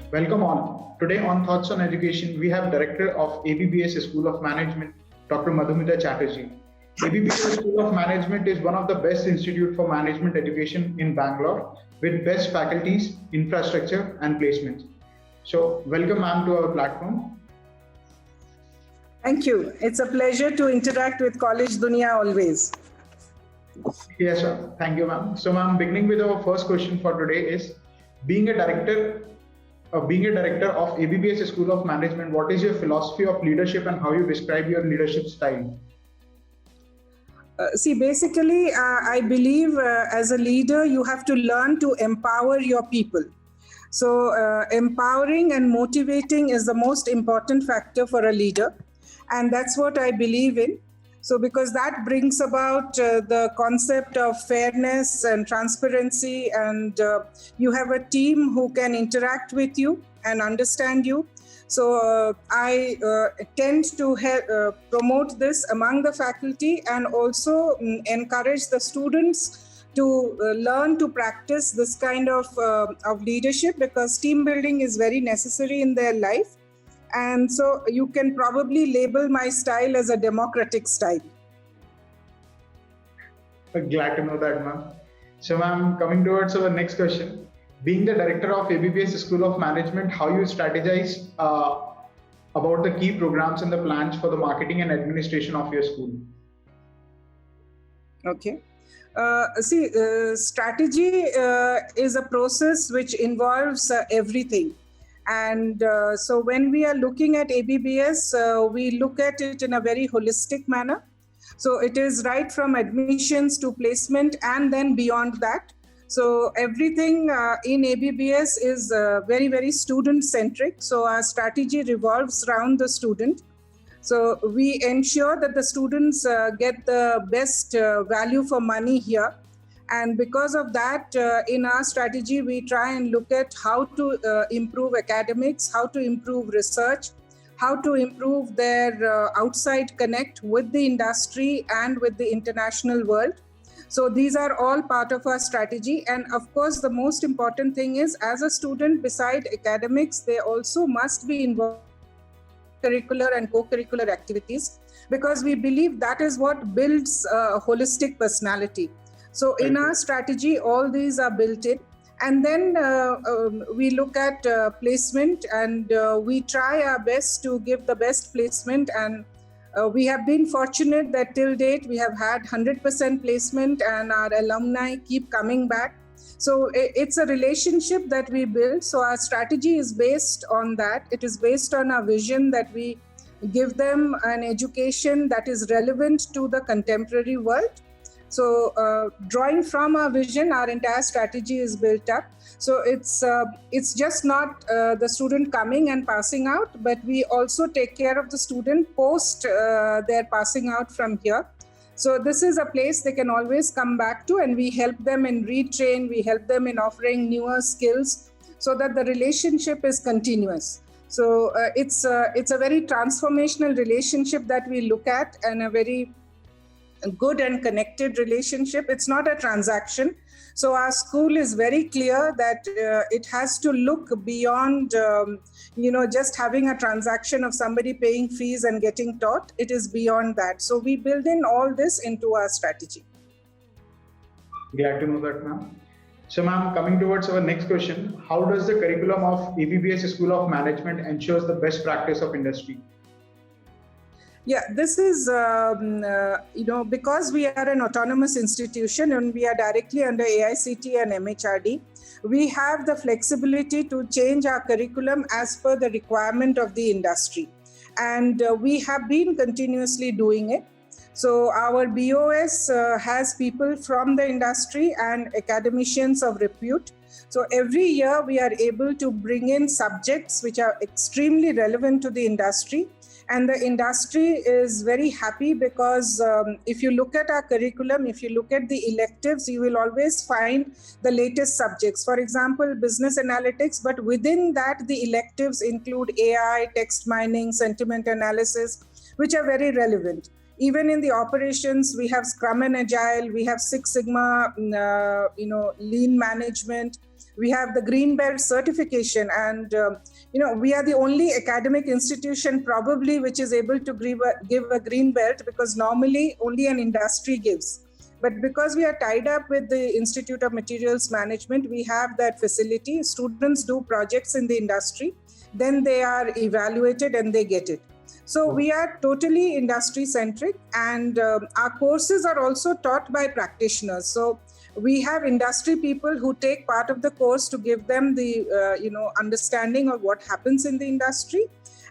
Welcome on. Today on Thoughts on Education, we have Director of ABBS School of Management, Dr. Madhumita Chaterji. ABBS School of Management is one of the best institute for management education in Bangalore with best faculties, infrastructure and placements. So welcome ma'am to our platform. Thank you. It's a pleasure to interact with Collegedunia always. Yes, sir. Thank you, ma'am. So, ma'am, beginning with our first question for today is, being a director of ABBS School of Management, what is your philosophy of leadership and how you describe your leadership style? Basically, I believe as a leader, you have to learn to empower your people. So, empowering and motivating is the most important factor for a leader. And that's what I believe in. So, because that brings about the concept of fairness and transparency, and you have a team who can interact with you and understand you. So, I tend to promote this among the faculty and also encourage the students to learn to practice this kind of leadership, because team building is very necessary in their life. And so you can probably label my style as a democratic style. Glad to know that, ma'am. So, ma'am, coming towards our next question, being the director of ABBS School of Management, how you strategize about the key programs and the plans for the marketing and administration of your school? Okay. Strategy is a process which involves everything. And so when we are looking at ABBS, we look at it in a very holistic manner. So it is right from admissions to placement and then beyond that. So everything in ABBS is very, very student-centric. So our strategy revolves around the student. So we ensure that the students get the best value for money here. And because of that, in our strategy, we try and look at how to improve academics, how to improve research, how to improve their outside connect with the industry and with the international world. So these are all part of our strategy. And of course, the most important thing is, as a student, beside academics, they also must be involved in curricular and co-curricular activities, because we believe that is what builds a holistic personality. So in our strategy, all these are built in. And then we look at placement, and we try our best to give the best placement. And we have been fortunate that till date, we have had 100% placement, and our alumni keep coming back. So it's a relationship that we build. So our strategy is based on that. It is based on our vision that we give them an education that is relevant to the contemporary world. So drawing from our vision, our entire strategy is built up. So it's just not the student coming and passing out, but we also take care of the student post their passing out from here. So this is a place they can always come back to, and we help them in retrain, we help them in offering newer skills so that the relationship is continuous. So it's a very transformational relationship that we look at, and a very good and connected relationship. It's not a transaction. So our school is very clear that it has to look beyond, just having a transaction of somebody paying fees and getting taught. It is beyond that. So we build in all this into our strategy. Glad to know that, ma'am. So, ma'am, coming towards our next question, how does the curriculum of ABBS School of Management ensures the best practice of industry? Yeah, this is, because we are an autonomous institution and we are directly under AICTE and MHRD, we have the flexibility to change our curriculum as per the requirement of the industry. And we have been continuously doing it. So our BOS has people from the industry and academicians of repute. So every year we are able to bring in subjects which are extremely relevant to the industry. And the industry is very happy because if you look at our curriculum, if you look at the electives, you will always find the latest subjects. For example, business analytics, but within that, the electives include AI, text mining, sentiment analysis, which are very relevant. Even in the operations, we have Scrum and Agile, we have Six Sigma, lean management. We have the Green Belt certification, and we are the only academic institution probably which is able to give a Green Belt, because normally only an industry gives. But because we are tied up with the Institute of Materials Management, we have that facility. Students do projects in the industry, then they are evaluated and they get it. So we are totally industry centric, and our courses are also taught by practitioners. So we have industry people who take part of the course to give them the understanding of what happens in the industry.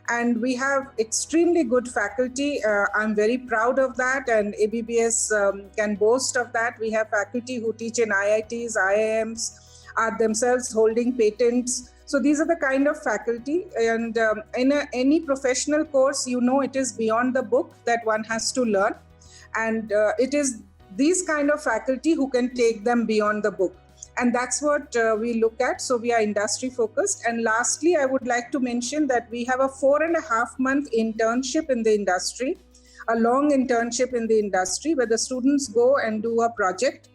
And we have extremely good faculty. I'm very proud of that, and ABBS can boast of that. We have faculty who teach in IITs, IIMs, are themselves holding patents. So these are the kind of faculty, and in any professional course, it is beyond the book that one has to learn, and it is these kind of faculty who can take them beyond the book, and that's what we look at. So we are industry focused. And lastly, I would like to mention that we have a 4.5-month internship in the industry, a long internship in the industry, where the students go and do a project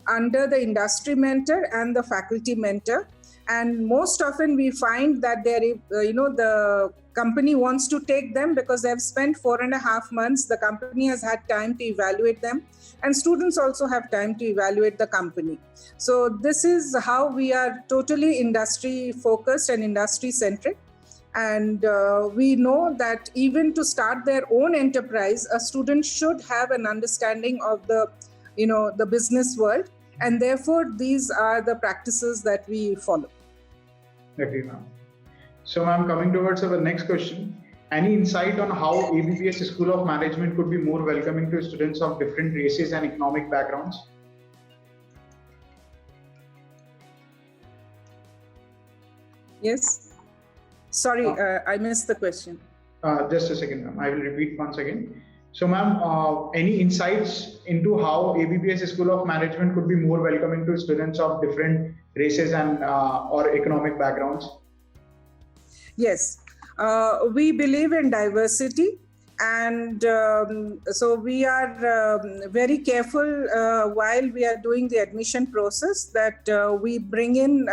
under the industry mentor and the faculty mentor. And most often we find that the company wants to take them because they have spent 4.5 months. The company has had time to evaluate them, and students also have time to evaluate the company. So this is how we are totally industry focused and industry centric. And we know that even to start their own enterprise, a student should have an understanding of the business world. And therefore, these are the practices that we follow. Okay, ma'am. So, ma'am, coming towards our next question, any insight on how ABBS School of Management could be more welcoming to students of different races and economic backgrounds? Yes. Sorry, I missed the question. Just a second, ma'am. I will repeat once again. So, ma'am, any insights into how ABBS School of Management could be more welcoming to students of different races and or economic backgrounds? Yes, we believe in diversity, and so we are very careful while we are doing the admission process that we bring in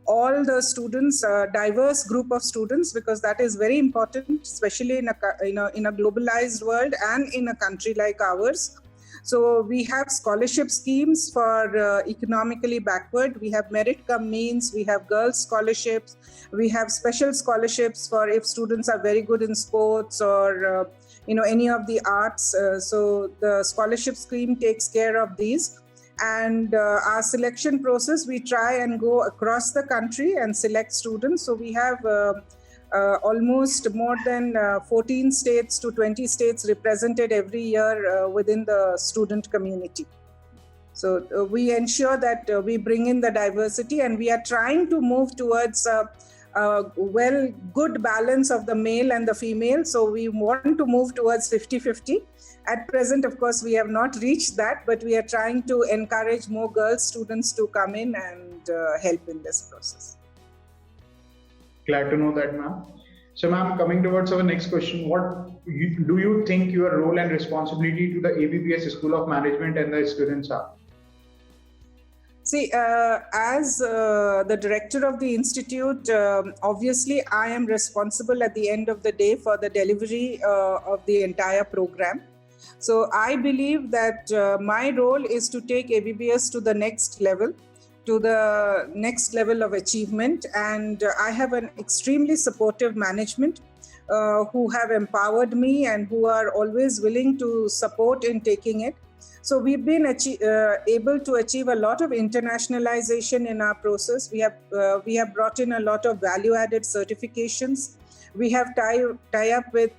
all the students, diverse group of students, because that is very important, especially in a globalized world and in a country like ours. So we have scholarship schemes for economically backward. We have merit cum means. We have girls scholarships. We have special scholarships for if students are very good in sports or any of the arts. So the scholarship scheme takes care of these. And our selection process, we try and go across the country and select students. So we have almost more than 14 states to 20 states represented every year within the student community. So we ensure that we bring in the diversity, and we are trying to move towards a good balance of the male and the female. So we want to move towards 50-50. At present, of course, we have not reached that, but we are trying to encourage more girl students to come in and help in this process. Glad to know that, ma'am. So, ma'am, coming towards our next question, what do you think your role and responsibility to the ABBS School of Management and the students are? See, as the director of the institute, obviously I am responsible at the end of the day for the delivery of the entire program. So I believe that my role is to take ABBS to the next level, of achievement. And I have an extremely supportive management who have empowered me and who are always willing to support in taking it. So we've been able to achieve a lot of internationalization in our process. We have brought in a lot of value-added certifications. We have tie up with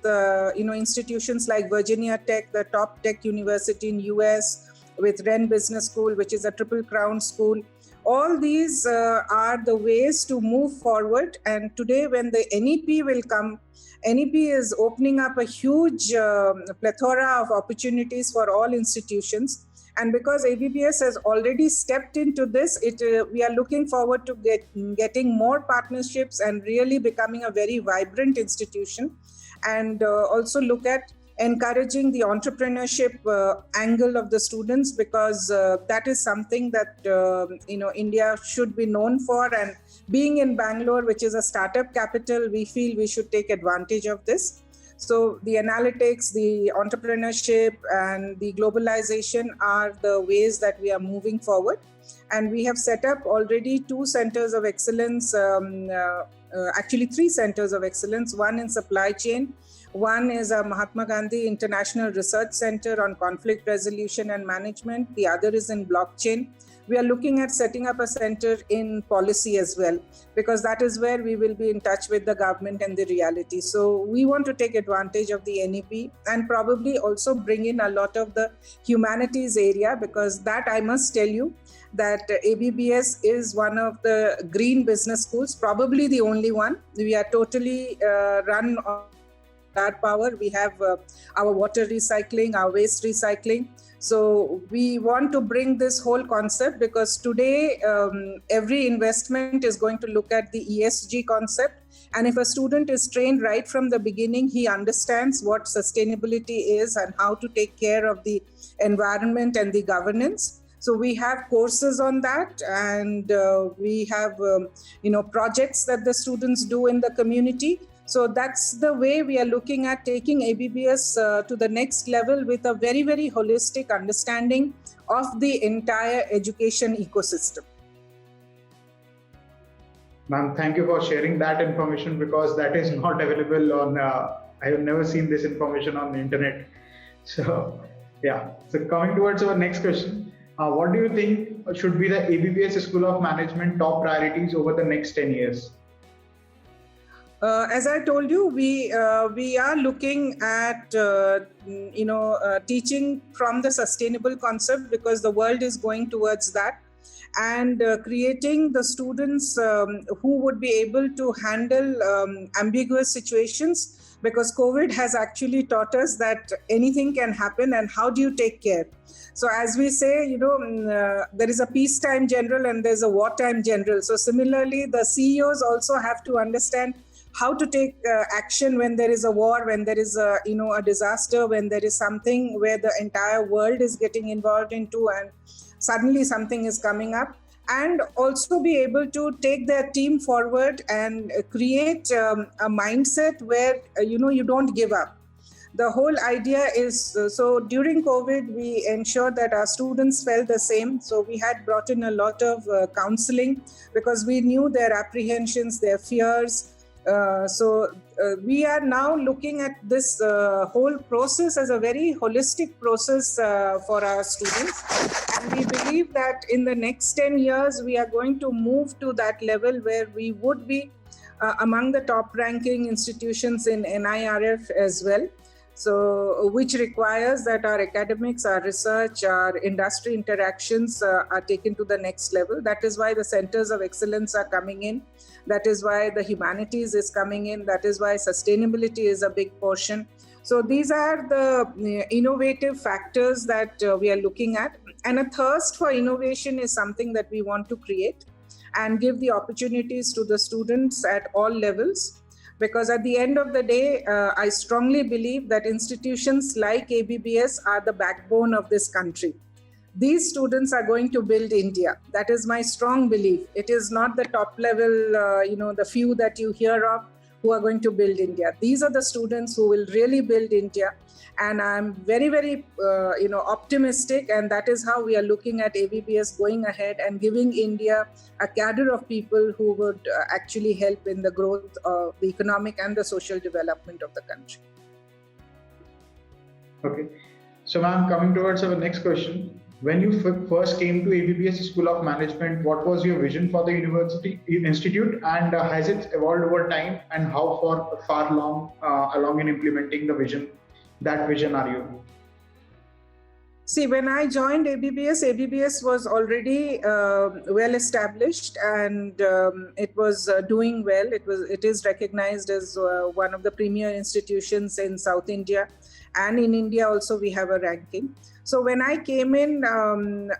institutions like Virginia Tech, the top tech university in US, with Wren Business School, which is a Triple Crown school. All these are the ways to move forward. And today, when the NEP will come, NEP is opening up a huge plethora of opportunities for all institutions. And because ABBS has already stepped into this, we are looking forward to getting more partnerships and really becoming a very vibrant institution. And also look at encouraging the entrepreneurship angle of the students, because that is something that India should be known for. And being in Bangalore, which is a startup capital, we feel we should take advantage of this. So the analytics, the entrepreneurship, and the globalization are the ways that we are moving forward. And we have set up already 2 centers of excellence, actually 3 centers of excellence, one in supply chain, one is a Mahatma Gandhi International Research Center on conflict resolution and management, the other is in blockchain. We are looking at setting up a center in policy as well, because that is where we will be in touch with the government and the reality. So we want to take advantage of the NEP and probably also bring in a lot of the humanities area, because that I must tell you that ABBS is one of the green business schools, probably the only one. We are totally run on that power. We have our water recycling, our waste recycling. So we want to bring this whole concept, because today every investment is going to look at the ESG concept. And if a student is trained right from the beginning, he understands what sustainability is and how to take care of the environment and the governance. So we have courses on that, and we have projects that the students do in the community. So that's the way we are looking at taking ABBS to the next level, with a very, very holistic understanding of the entire education ecosystem. Ma'am, thank you for sharing that information, because that is not available on, I have never seen this information on the internet. So yeah, so coming towards our next question, what do you think should be the ABBS School of Management top priorities over the next 10 years? As I told you, we are looking at teaching from the sustainable concept, because the world is going towards that, and creating the students who would be able to handle ambiguous situations, because COVID has actually taught us that anything can happen, and how do you take care? So as we say, there is a peacetime general and there's a wartime general. So similarly, the CEOs also have to understand how to take action when there is a war, when there is a disaster, when there is something where the entire world is getting involved into, and suddenly something is coming up, and also be able to take their team forward and create a mindset where you don't give up. The whole idea is, so during COVID, we ensured that our students felt the same. So we had brought in a lot of counseling, because we knew their apprehensions, their fears. So we are now looking at this whole process as a very holistic process for our students. And we believe that in the next 10 years, we are going to move to that level where we would be among the top ranking institutions in NIRF as well. So, which requires that our academics, our research, our industry interactions are taken to the next level. That is why the centers of excellence are coming in. That is why the humanities is coming in. That is why sustainability is a big portion. So these are the innovative factors that we are looking at. And a thirst for innovation is something that we want to create and give the opportunities to the students at all levels. Because at the end of the day, I strongly believe that institutions like ABBS are the backbone of this country. These students are going to build India. That is my strong belief. It is not the top level, the few that you hear of who are going to build India. These are the students who will really build India. And I'm very, very, optimistic. And that is how we are looking at ABBS going ahead and giving India a cadre of people who would actually help in the growth of the economic and the social development of the country. Okay. So, ma'am, coming towards our next question. When you first came to ABBS School of Management, what was your vision for the institute, and has it evolved over time, and how far along in implementing the vision? That vision are you? See, when I joined ABBS was already well established, and it was doing well. It is recognized as one of the premier institutions in South India, And in India also we have a ranking. So when I came in,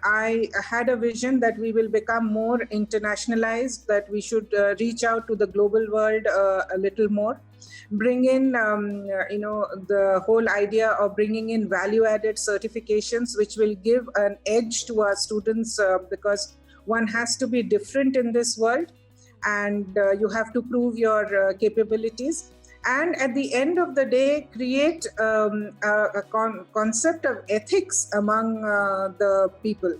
I had a vision that we will become more internationalized, that we should reach out to the global world a little more, bring in, the whole idea of bringing in value-added certifications, which will give an edge to our students because one has to be different in this world, and you have to prove your capabilities. And at the end of the day, create a concept of ethics among the people.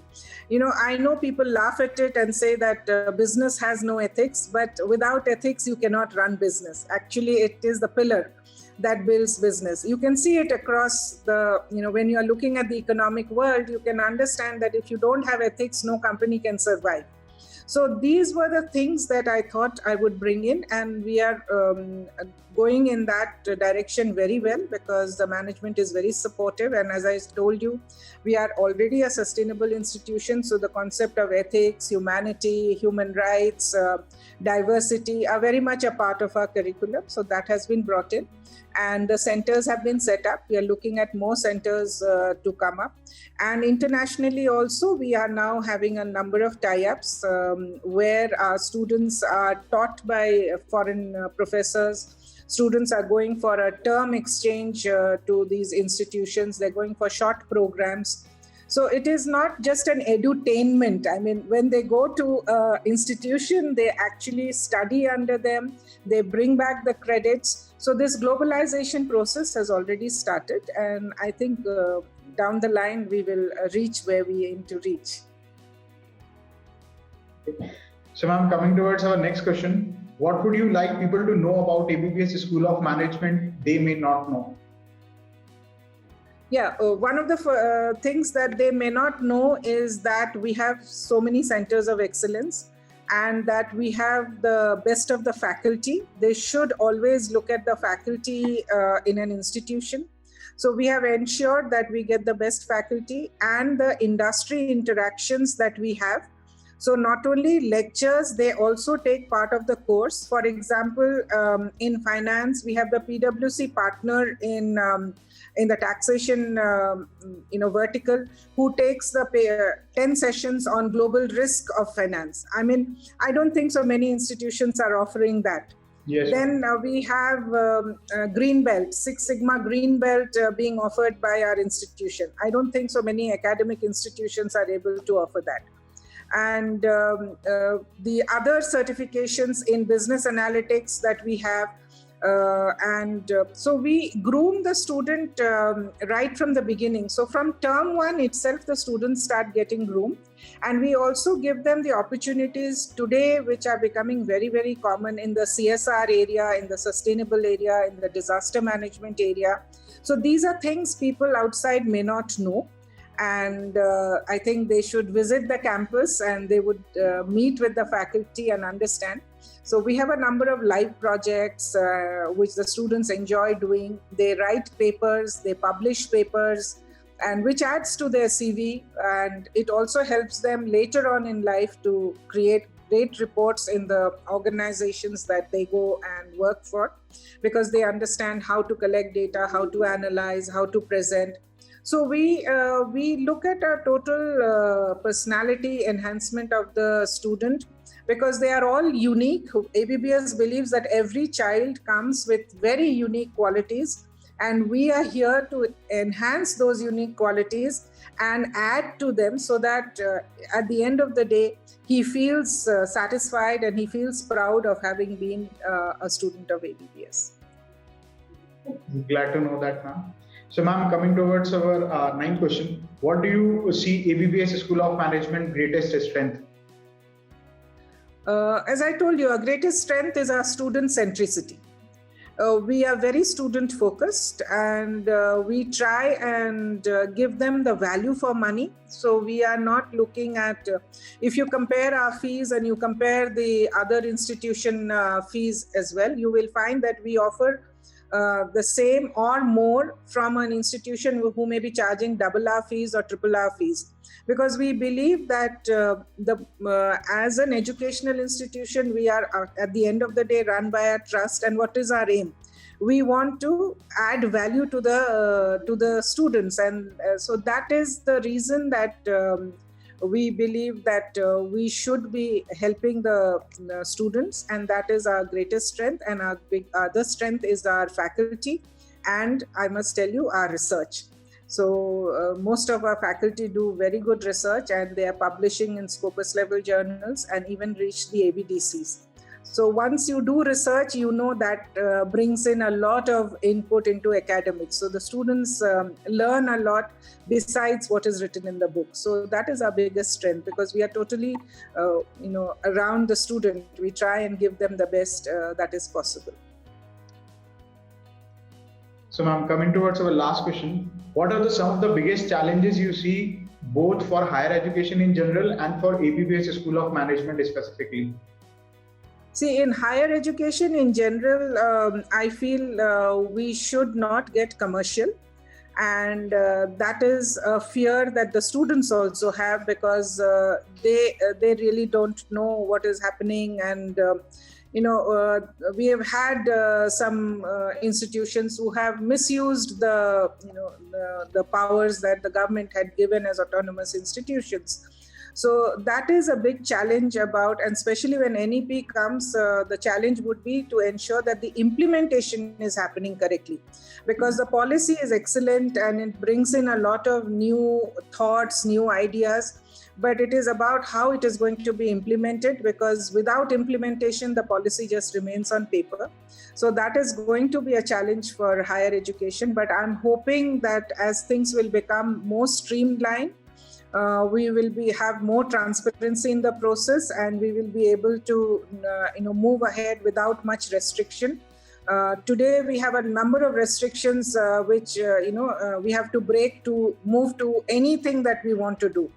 I know people laugh at it and say that business has no ethics, but without ethics, you cannot run business. Actually, it is the pillar that builds business. You can see it across when you are looking at the economic world, you can understand that if you don't have ethics, no company can survive. So these were the things that I thought I would bring in, and we are going in that direction very well because the management is very supportive. And as I told you, we are already a sustainable institution. So the concept of ethics, humanity, human rights, diversity are very much a part of our curriculum. So that has been brought in. And the centers have been set up. We are looking at more centers to come up. And internationally also, we are now having a number of tie-ups where our students are taught by foreign professors. Students are going for a term exchange to these institutions. They're going for short programs. So it is not just an edutainment. I mean, when they go to an institution, they actually study under them. They bring back the credits. So this globalization process has already started. And I think down the line, we will reach where we aim to reach. So ma'am, coming towards our next question, what would you like people to know about ABBS School of Management they may not know? Yeah, one of the things that they may not know is that we have so many centers of excellence and that we have the best of the faculty. They should always look at the faculty in an institution. So we have ensured that we get the best faculty and the industry interactions that we have. So not only lectures, they also take part of the course. For example, in finance, we have the PwC partner in the taxation vertical who takes the 10 sessions on global risk of finance. I mean, I don't think so many institutions are offering that. Yes. Then we have Green Belt, Six Sigma Green Belt being offered by our institution. I don't think so many academic institutions are able to offer that. And the other certifications in business analytics that we have. So we groom the student right from the beginning. So from term one itself, the students start getting groomed. And we also give them the opportunities today, which are becoming very, very common in the CSR area, in the sustainable area, in the disaster management area. So these are things people outside may not know. And I think they should visit the campus and they would meet with the faculty and understand. So we have a number of live projects which the students enjoy doing. They write papers, they publish papers, and which adds to their CV. And it also helps them later on in life to create great reports in the organizations that they go and work for, because they understand how to collect data, how to analyze, how to present. So we look at a total personality enhancement of the student, because they are all unique. ABBS believes that every child comes with very unique qualities, and we are here to enhance those unique qualities and add to them so that at the end of the day, he feels satisfied and he feels proud of having been a student of ABBS. Glad to know that, ma'am. So, ma'am, coming towards our ninth question, what do you see ABBS School of Management greatest strength? As I told you, our greatest strength is our student centricity. We are very student focused, and we try and give them the value for money. So we are not looking at, if you compare our fees and you compare the other institution fees as well, you will find that we offer the same or more from an institution who may be charging double our fees or triple our fees. Because we believe that as an educational institution, we are at the end of the day run by a trust. And what is our aim? we want to add value to the students, and so that is the reason that we believe that we should be helping the students, and that is our greatest strength. And our other strength is our faculty, and I must tell you, our research. So most of our faculty do very good research, and they are publishing in Scopus level journals and even reach the ABDCs. So once you do research, that brings in a lot of input into academics. So the students learn a lot besides what is written in the book. So that is our biggest strength, because we are totally, around the student. We try and give them the best that is possible. So ma'am, coming towards our last question, what are some of the biggest challenges you see both for higher education in general and for ABBS School of Management specifically? See, in higher education in general, I feel we should not get commercial. And that is a fear that the students also have, because they really don't know what is happening. And we have had some institutions who have misused the powers that the government had given as autonomous institutions. So that is a big challenge about, and especially when NEP comes, the challenge would be to ensure that the implementation is happening correctly, because the policy is excellent and it brings in a lot of new thoughts, new ideas, but it is about how it is going to be implemented, because without implementation, the policy just remains on paper. So that is going to be a challenge for higher education, but I'm hoping that as things will become more streamlined, we will have more transparency in the process, and we will be able to move ahead without much restriction. Today we have a number of restrictions which we have to break to move to anything that we want to do.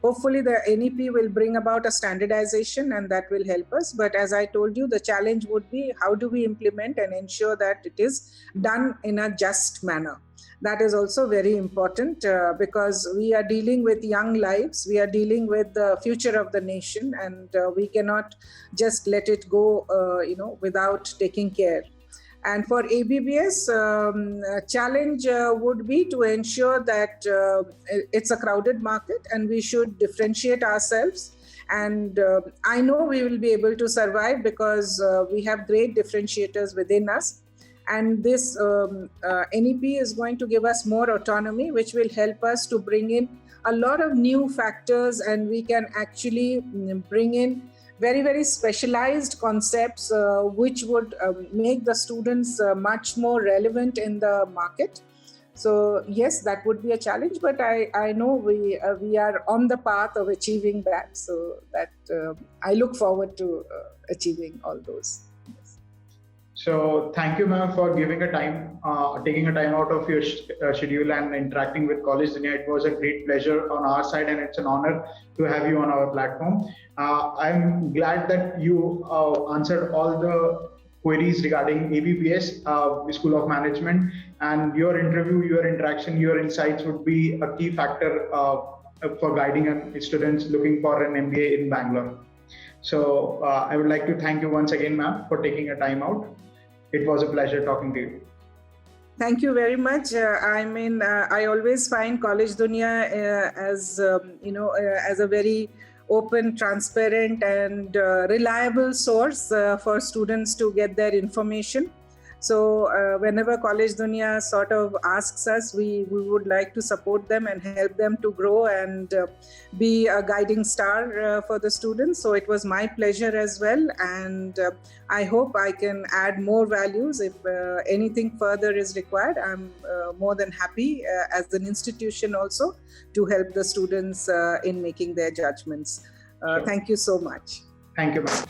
Hopefully the NEP will bring about a standardization, and that will help us. But as I told you, the challenge would be how do we implement and ensure that it is done in a just manner. That is also very important because we are dealing with young lives. We are dealing with the future of the nation, and we cannot just let it go, without taking care. And for ABBS, challenge would be to ensure that it's a crowded market, and we should differentiate ourselves. And I know we will be able to survive because we have great differentiators within us. And this NEP is going to give us more autonomy, which will help us to bring in a lot of new factors, and we can actually bring in very, very specialized concepts which would make the students much more relevant in the market. So yes, that would be a challenge, but I know we are on the path of achieving that. So that I look forward to achieving all those. So thank you, ma'am, for taking a time out of your schedule and interacting with Collegedunia. It was a great pleasure on our side, and it's an honor to have you on our platform. I'm glad that you answered all the queries regarding ABBS School of Management, and your interview, your interaction, your insights would be a key factor for guiding students looking for an MBA in Bangalore. So I would like to thank you once again, ma'am, for taking a time out. It was a pleasure talking to you. Thank you very much. I always find Collegedunia as a very open, transparent, and reliable source for students to get their information. So whenever Collegedunia sort of asks us, we would like to support them and help them to grow and be a guiding star for the students. So it was my pleasure as well. And I hope I can add more values. If anything further is required, I'm more than happy as an institution also to help the students in making their judgments. Sure. Thank you so much. Thank you, ma'am.